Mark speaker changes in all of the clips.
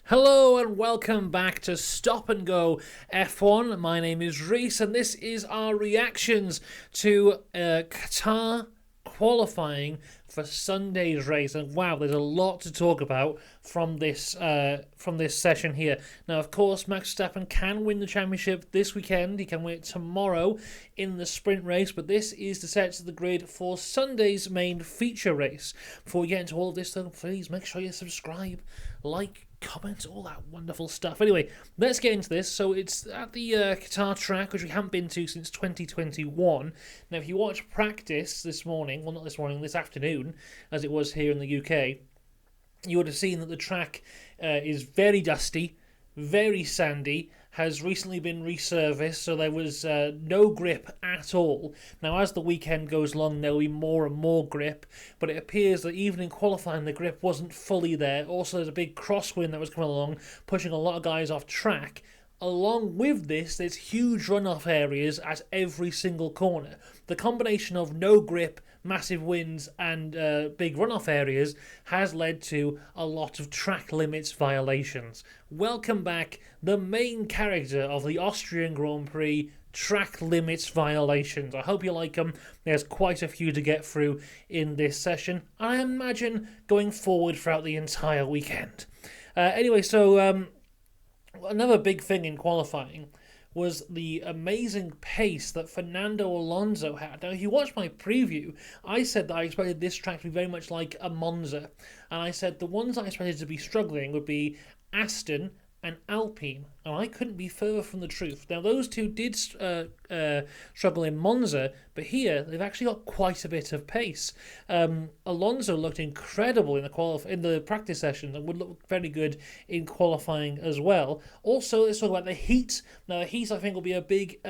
Speaker 1: Hello and welcome back to Stop and Go F1. My name is Reese and this is our reactions to Qatar qualifying for Sunday's race. And wow, there's a lot to talk about from this session here. Now, of course, Max Verstappen can win the championship this weekend. He can win it tomorrow in the sprint race, but this is to set the grid for Sunday's main feature race. Before we get into all of this, though, please make sure you subscribe, like, comment, all that wonderful stuff. Anyway, let's get into this. So it's at the Qatar track, which we haven't been to since 2021. Now, if you watch practice this morning, well, not this morning, this afternoon, as it was here in the UK, you would have seen that the track is very dusty, very sandy, has recently been resurfaced, so there was no grip at all. Now, as the weekend goes along, there will be more and more grip, but it appears that even in qualifying, the grip wasn't fully there. Also, there's a big crosswind that was coming along, pushing a lot of guys off track. Along with this, there's huge runoff areas at every single corner. The combination of no grip, massive winds, and big runoff areas has led to a lot of track limits violations. Welcome back, the main character of the Austrian Grand Prix, track limits violations. I hope you like them. There's quite a few to get through in this session, I imagine going forward throughout the entire weekend. Anyway, so another big thing in qualifying was the amazing pace that Fernando Alonso had. Now, if you watch my preview, I said that I expected this track to be very much like a Monza. And I said the ones I expected to be struggling would be Aston and Alpine, and I couldn't be further from the truth. Now, those two did struggle in Monza, but here they've actually got quite a bit of pace. Alonso looked incredible in the practice sessions and would look very good in qualifying as well. Also, let's talk about the heat. Now, the heat, I think, will be a big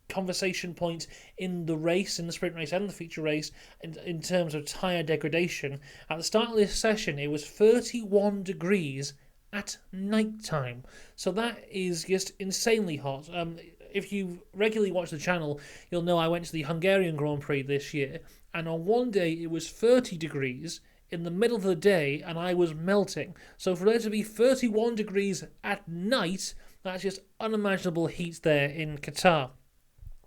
Speaker 1: conversation point in the race, in the sprint race and the feature race, in terms of tyre degradation. At the start of this session, it was 31 degrees at night time, so that is just insanely hot. If you regularly watch the channel, you'll know I went to the Hungarian Grand Prix this year, and on one day it was 30 degrees in the middle of the day and I was melting. So for there to be 31 degrees at night, that's just unimaginable heat there in Qatar.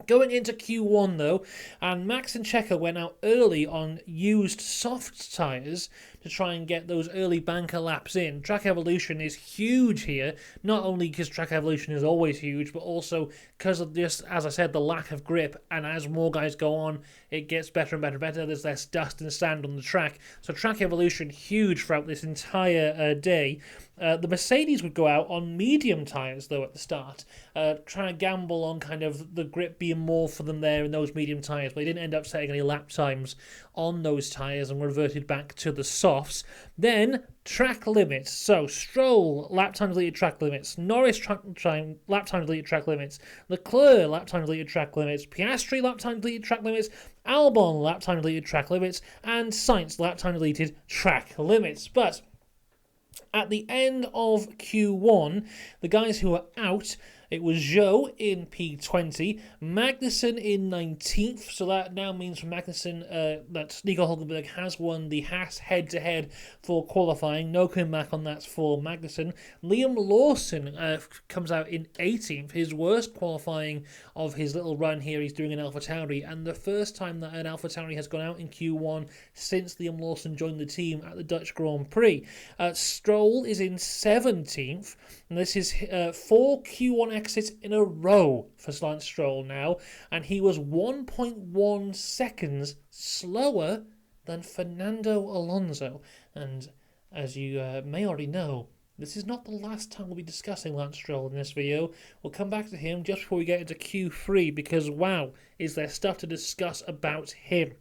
Speaker 1: Going into Q1 though, and Max and Checo went out early on used soft tyres to try and get those early banker laps in. Track evolution is huge here, not only because track evolution is always huge, but also because of just, as I said, the lack of grip, and as more guys go on, it gets better and better and better. There's less dust and sand on the track. So track evolution huge throughout this entire day. The Mercedes would go out on medium tyres, though, at the start, trying to gamble on kind of the grip being more for them there in those medium tyres, but they didn't end up setting any lap times on those tyres and reverted back to the softs. Then, track limits. So, Stroll, lap time deleted track limits. Norris, lap time deleted track limits. Leclerc, lap time deleted track limits. Piastri, lap time deleted track limits. Albon, lap time deleted track limits. And Sainz, lap time deleted track limits. But at the end of Q1, the guys who were out, it was Zhou in P20, Magnussen in 19th, so that now means for Magnussen that Nico Hulkenberg has won the Haas head-to-head for qualifying. No coming back on that for Magnussen. Liam Lawson comes out in 18th, his worst qualifying of his little run here. He's doing an AlphaTauri, and the first time that an AlphaTauri has gone out in Q1 since Liam Lawson joined the team at the Dutch Grand Prix. Stroll is in 17th, and this is 4 Q1 exits in a row for Lance Stroll now, and he was 1.1 seconds slower than Fernando Alonso. And as you may already know, this is not the last time we'll be discussing Lance Stroll in this video. We'll come back to him just before we get into Q3, because wow, is there stuff to discuss about him.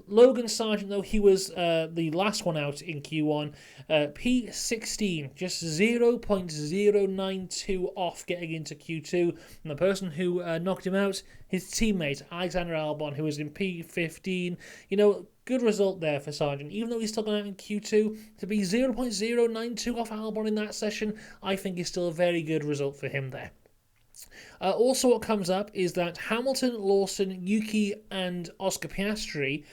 Speaker 1: Logan Sargent, though, he was the last one out in Q1. P16, just 0.092 off getting into Q2. And the person who knocked him out, his teammate, Alexander Albon, who was in P15. You know, good result there for Sargent. Even though he's still going out in Q2, to be 0.092 off Albon in that session, I think is still a very good result for him there. Also, what comes up is that Hamilton, Lawson, Yuki, and Oscar Piastri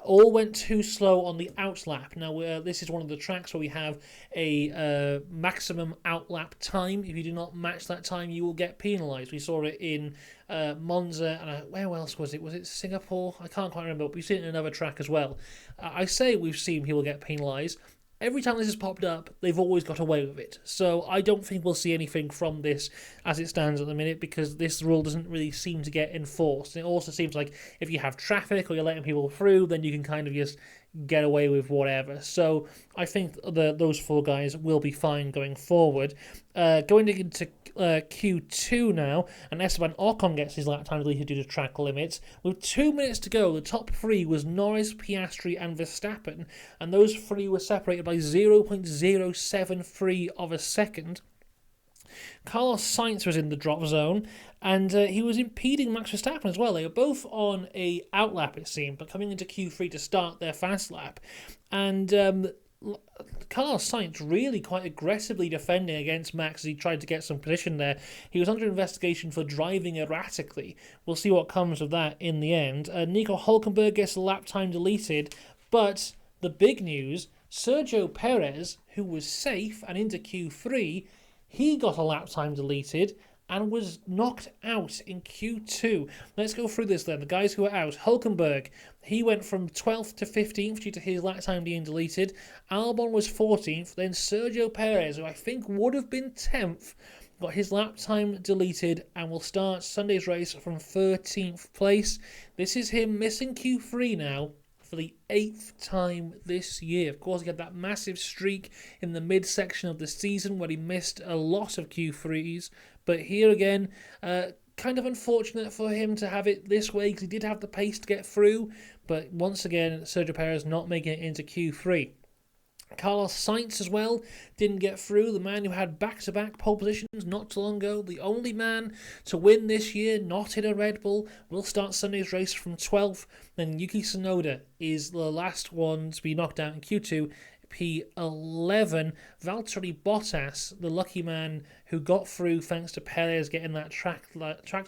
Speaker 1: all went too slow on the outlap. Now, this is one of the tracks where we have a maximum outlap time. If you do not match that time, you will get penalised. We saw it in Monza, and where else was it? Was it Singapore? I can't quite remember, but we've seen it in another track as well. I say we've seen people get penalised. Every time this has popped up, they've always got away with it. So I don't think we'll see anything from this as it stands at the minute, because this rule doesn't really seem to get enforced. And it also seems like if you have traffic or you're letting people through, then you can kind of just get away with whatever. So I think those four guys will be fine going forward. Going into Q2 now, and Esteban Ocon gets his lap time deleted due to track limits. With 2 minutes to go, the top three was Norris, Piastri and Verstappen, and those three were separated by 0.073 of a second. Carlos Sainz was in the drop zone, and he was impeding Max Verstappen as well. They were both on a outlap, it seemed, but coming into Q3 to start their fast lap. And Carlos Sainz really quite aggressively defending against Max as he tried to get some position there. He was under investigation for driving erratically. We'll see what comes of that in the end. Nico Hülkenberg gets the lap time deleted, but the big news, Sergio Perez, who was safe and into Q3, he got a lap time deleted and was knocked out in Q2. Let's go through this then. The guys who were out. Hülkenberg, he went from 12th to 15th due to his lap time being deleted. Albon was 14th. Then Sergio Perez, who I think would have been 10th, got his lap time deleted and will start Sunday's race from 13th place. This is him missing Q3 now for the 8th time this year. Of course, he had that massive streak in the midsection of the season where he missed a lot of Q3s. But here again, kind of unfortunate for him to have it this way, because he did have the pace to get through. But once again, Sergio Perez not making it into Q3. Carlos Sainz as well didn't get through. The man who had back-to-back pole positions not too long ago, the only man to win this year, not in a Red Bull, will start Sunday's race from 12th. Then Yuki Tsunoda is the last one to be knocked out in Q2, P11. Valtteri Bottas, the lucky man who got through thanks to Perez getting that track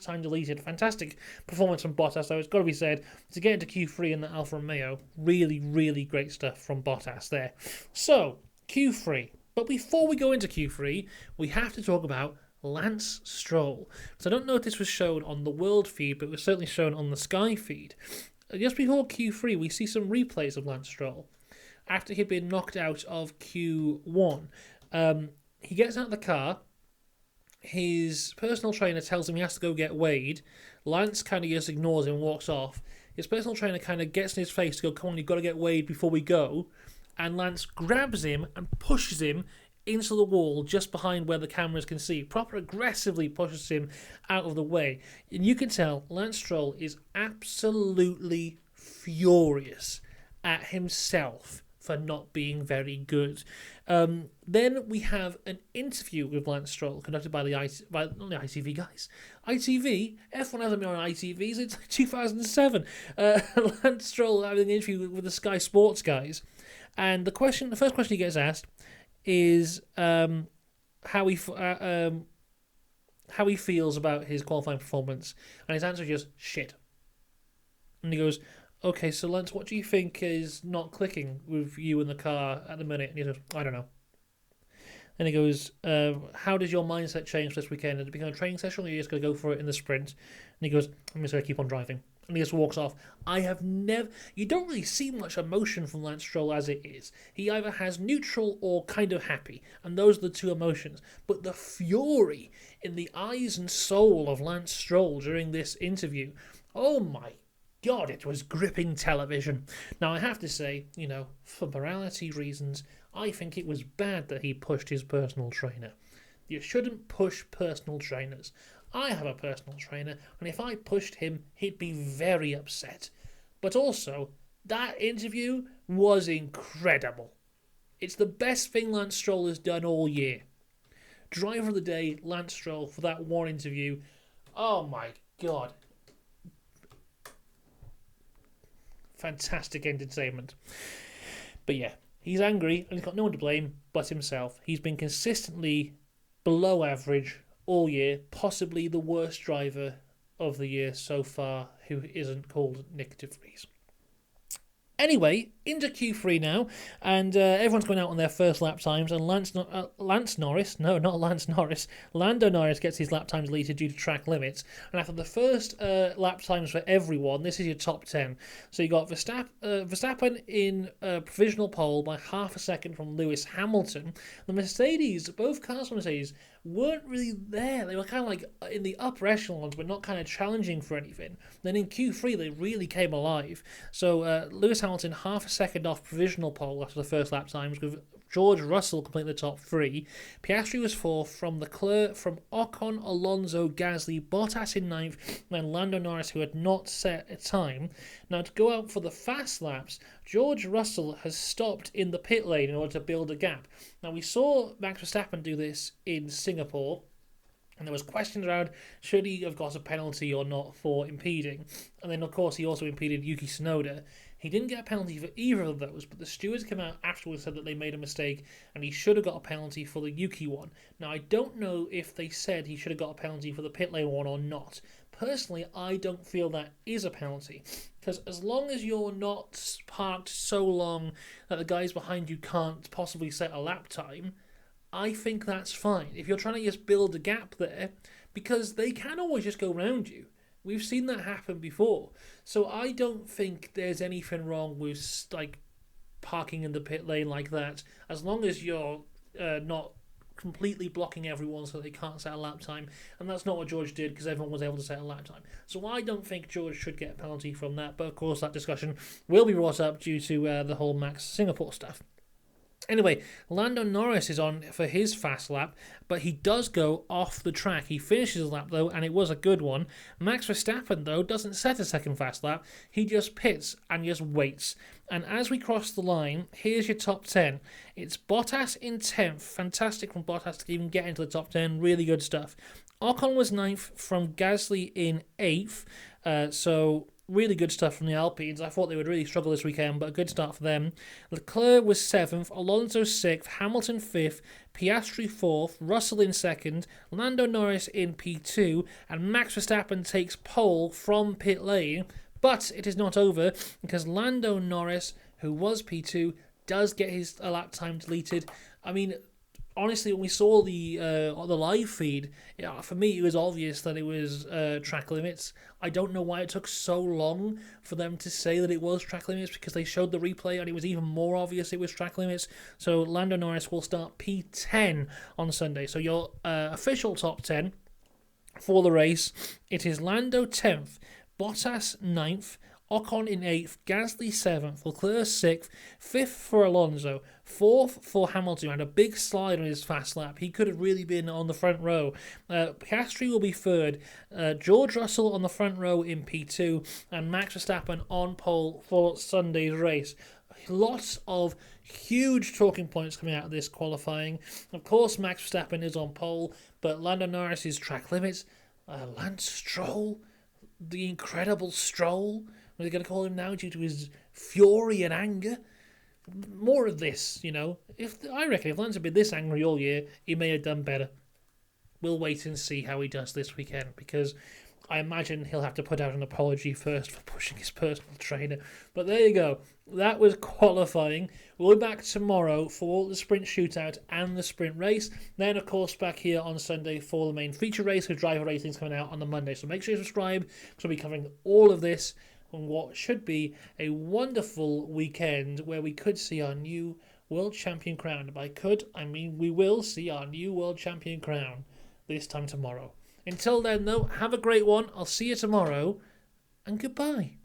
Speaker 1: time deleted. Fantastic performance from Bottas, though, it's got to be said, to get into Q3 in the Alfa Romeo. Really, really great stuff from Bottas there. So, Q3. But before we go into Q3, we have to talk about Lance Stroll. So I don't know if this was shown on the World feed, but it was certainly shown on the Sky feed. Just before Q3, we see some replays of Lance Stroll. After he'd been knocked out of Q1, he gets out of the car. His personal trainer tells him he has to go get weighed. Lance kind of just ignores him and walks off. His personal trainer kind of gets in his face to go, "Come on, you've got to get weighed before we go." And Lance grabs him and pushes him into the wall just behind where the cameras can see. Proper aggressively pushes him out of the way. And you can tell Lance Stroll is absolutely furious at himself for not being very good. Then we have an interview with Lance Stroll conducted by not the ITV guys. ITV? F1 hasn't been on ITV since 2007. Lance Stroll having an interview with the Sky Sports guys. And the first question he gets asked is how he feels about his qualifying performance. And his answer is just shit. And he goes, "Okay, so Lance, what do you think is not clicking with you in the car at the minute?" And he says, "I don't know." And he goes, "How does your mindset change this weekend? Did it become a training session, or are you just going to go for it in the sprint?" And he goes, "I'm just going to keep on driving." And he just walks off. You don't really see much emotion from Lance Stroll as it is. He either has neutral or kind of happy, and those are the two emotions. But the fury in the eyes and soul of Lance Stroll during this interview, oh my God, it was gripping television. Now, I have to say, for morality reasons, I think it was bad that he pushed his personal trainer. You shouldn't push personal trainers. I have a personal trainer, and if I pushed him, he'd be very upset. But also, that interview was incredible. It's the best thing Lance Stroll has done all year. Driver of the day, Lance Stroll, for that one interview. Oh my God. Fantastic entertainment. But yeah, he's angry and he's got no one to blame but himself. He's been consistently below average all year, possibly the worst driver of the year so far who isn't called Nick de Vries. Anyway, into Q3 now, and everyone's going out on their first lap times, and Lando Norris gets his lap times deleted due to track limits, and after the first lap times for everyone, this is your top 10. So you got Verstappen in provisional pole by half a second from Lewis Hamilton. The Mercedes, both cars from Mercedes, weren't really there. They were kind of like in the upper echelons, but not kind of challenging for anything. Then in Q3, they really came alive. So Lewis Hamilton half a second off provisional pole after the first lap times, with George Russell completing the top three. Piastri was fourth from Leclerc, from Ocon, Alonso, Gasly, Bottas in ninth, and then Lando Norris, who had not set a time. Now, to go out for the fast laps, George Russell has stopped in the pit lane in order to build a gap. Now, we saw Max Verstappen do this in Singapore, and there was questions around should he have got a penalty or not for impeding. And then, of course, he also impeded Yuki Tsunoda. He didn't get a penalty for either of those, but the stewards came out afterwards and said that they made a mistake and he should have got a penalty for the Yuki one. Now, I don't know if they said he should have got a penalty for the pit lane one or not. Personally, I don't feel that is a penalty, because as long as you're not parked so long that the guys behind you can't possibly set a lap time, I think that's fine. If you're trying to just build a gap there, because they can always just go round you. We've seen that happen before. So I don't think there's anything wrong with like parking in the pit lane like that, as long as you're not completely blocking everyone so they can't set a lap time. And that's not what George did, because everyone was able to set a lap time. So I don't think George should get a penalty from that. But of course, that discussion will be brought up due to the whole Max Singapore stuff. Anyway, Lando Norris is on for his fast lap, but he does go off the track. He finishes his lap, though, and it was a good one. Max Verstappen, though, doesn't set a second fast lap. He just pits and just waits. And as we cross the line, here's your top 10. It's Bottas in 10th. Fantastic from Bottas to even get into the top 10. Really good stuff. Ocon was 9th from Gasly in 8th. So really good stuff from the Alpines. I thought they would really struggle this weekend, but a good start for them. Leclerc was 7th, Alonso 6th, Hamilton 5th, Piastri 4th, Russell in 2nd, Lando Norris in P2, and Max Verstappen takes pole from pit lane. But it is not over, because Lando Norris, who was P2, does get his lap time deleted. I mean, honestly, when we saw the live feed, for me it was obvious that it was track limits. I don't know why it took so long for them to say that it was track limits, because they showed the replay and it was even more obvious it was track limits. So Lando Norris will start P10 on Sunday. So your official top 10 for the race, it is Lando 10th, Bottas 9th, Ocon in 8th, Gasly 7th, Leclerc 6th, 5th for Alonso, 4th for Hamilton, and a big slide on his fast lap. He could have really been on the front row. Piastri will be 3rd, George Russell on the front row in P2, and Max Verstappen on pole for Sunday's race. Lots of huge talking points coming out of this qualifying. Of course, Max Verstappen is on pole, but Lando Norris is track limits. Lance Stroll, the incredible Stroll, what are they going to call him now due to his fury and anger? More of this, you know. I reckon if Lance had been this angry all year, he may have done better. We'll wait and see how he does this weekend, because I imagine he'll have to put out an apology first for pushing his personal trainer. But there you go. That was qualifying. We'll be back tomorrow for the sprint shootout and the sprint race. Then, of course, back here on Sunday for the main feature race with driver ratings coming out on the Monday. So make sure you subscribe, because we'll be covering all of this on what should be a wonderful weekend where we could see our new world champion crowned. By could, I mean we will see our new world champion crown this time tomorrow. Until then, though, have a great one. I'll see you tomorrow, and goodbye.